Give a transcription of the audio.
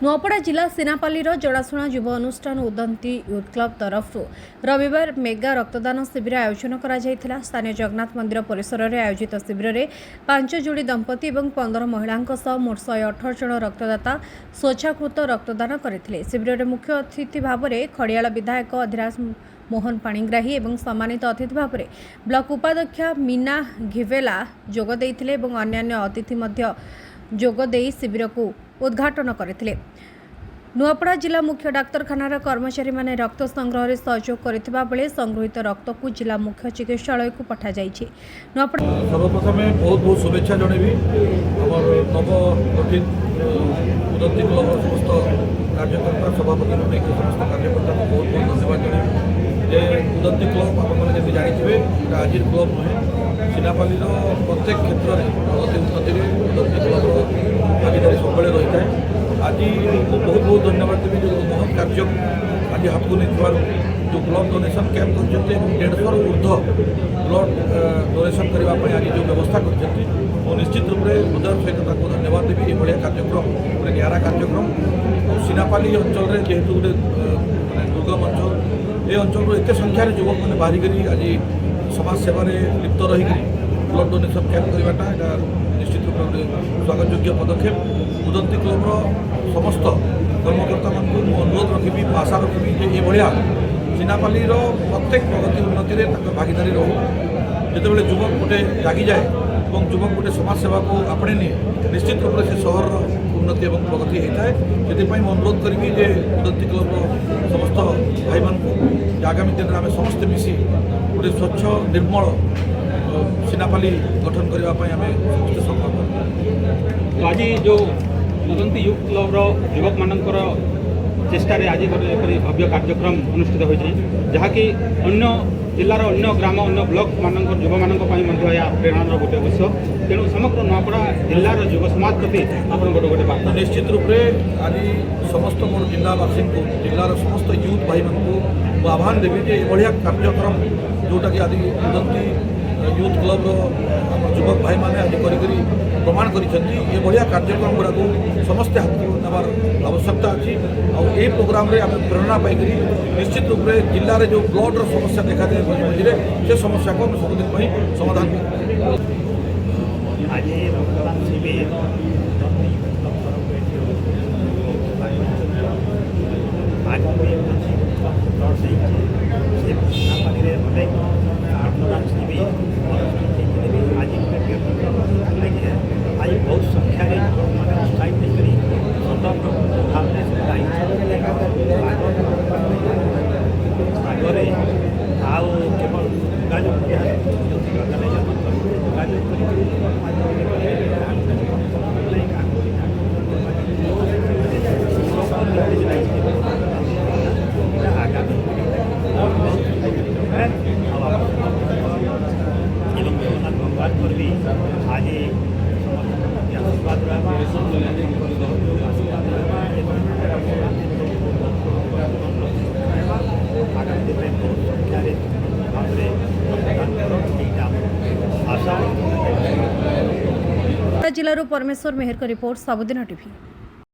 नुआपड़ा जिला सीनापालीर जड़ाशुणा युव अनुष्ठान Udanti youth club तरफ रविवार मेगा रक्तदान शिविर आयोजन करा जायथिला। स्थानीय जगन्नाथ मंदिर परिसर में आयोजित शिविर में 5 जोड़ी दंपति और 15 महिला मोट 118 जन रक्तदाता स्वेच्छाकृत रक्तदान करथिले। शिविर में मुख्य अतिथि भाव में खड़ियाल विधायक अधिराज मोहन पाणिग्राही और सम्मानित अतिथि भाव में ब्लॉक उपाध्यक्ष मीना घिवेला जोग देइथिले और अन्यान्य अतिथि मध्य जोग देई शिविर को उद्घाटन करथिले। नुआपड़ा जिला मुख्य डाक्तरखानार कर्मचारी माने रक्त संग्रह में सहयोग करथिबा बेले संग्रहित रक्त को जिला मुख्य चिकित्सालय को पठा जायछि। नुआपड़ा सर्वप्रथम बहुत बहुत शुभेच्छा जनइबी हमर नव गठित उदंती क्लब समस्त कार्यकर्ता सभापति समस्त कार्यकर्ता को बहुत बहुत धन्यवाद जनइबी जे उदंती क्लब आपने जब जानते आज क्लब नुहे सीनापाली प्रत्येक क्षेत्र में प्रगति उन्नति उदंती क्लब भागीदारी सब रही है। आज बहुत बहुत धन्यवाद देवी जो महत कार्य आज हाथ को नहीं जो ब्लड डोनेशन कैंप कर 150 ऊर्ध ब्लड डोनेशन करने आज जो व्यवस्था कर निश्चित रूप से हृदय सहित को धन्यवाद देवी ये कार्यक्रम गोटे निरा कार्यक्रम और सीनापाली अंचल में जेहेतु गोटे दुर्गम अंचल ये अंचल एत संख्यार युवक मैंने बाहरिक आज समाज सेवा लिप्त रही ब्लड डोनेशन कैंप करवाटा निश्चित रूप से स्वागत योग्य पदक्षेप। उदंती क्लब्र समस्त कर्मकर्ता मान अनुरोध रखी आशा रखी ये भाया सीनापाली प्रत्येक प्रगति उन्नति भागीदारी रहू जिते बड़े युवक गोटे जागी जाए और युवक गोटे समाज सेवा को आपणे निए निश्चित रूप से सहर उन्नति और प्रगति होता है। से अनुरोध करी जे उदंती क्लब्र समस्त भाई मान आगामी दिन में आम समस्ते मिसी गोटे स्वच्छ निर्मल सीनापाली गठन करने आम समस्त संकल्प। तो आज जो उदंती यूथ क्लब्र युवक मानकर चेष्टा आज भव्य कार्यक्रम अनुष्ठित होती जहाँकि अन्य जिलार अन्य ग्राम अन्य ब्लॉक मानक युव मानक प्रेरणार गोटे विषय तेणु समग्र नुआपड़ा जिलार युव समाज प्रति आप गोटे बार्ता निश्चित रूप से आज समस्त मोर जिलावासी को जिलार समस्त यूथ भाई मान आह्वान देवी जे ये कार्यक्रम जोटा कि आज उदंती यूथ क्लब युवक भाई मैंने आज करी प्रमाण कर कार्यक्रम गुड़ा समस्ते हाथ नबार आवश्यकता अच्छी और ये प्रोग्राम रे आम प्रेरणा पाई निश्चित रूप से जिले में जो ब्लड समस्या देखा जाए मझे मझे से समस्या को सबुदिन समाधान आज रक्तदान शिविर रक्तदान शिविर आज आज बहुत संख्यार मैंने उत्साहित कर स्वतंत्र भाव आगे आउ केवल योगायोग भगवान पर भी आज आशीर्वाद आगामी दिन में बहुत संख्यार भाव आशा जिलूर परमेश्वर मेहर का रिपोर्ट सबुदिन टीवी।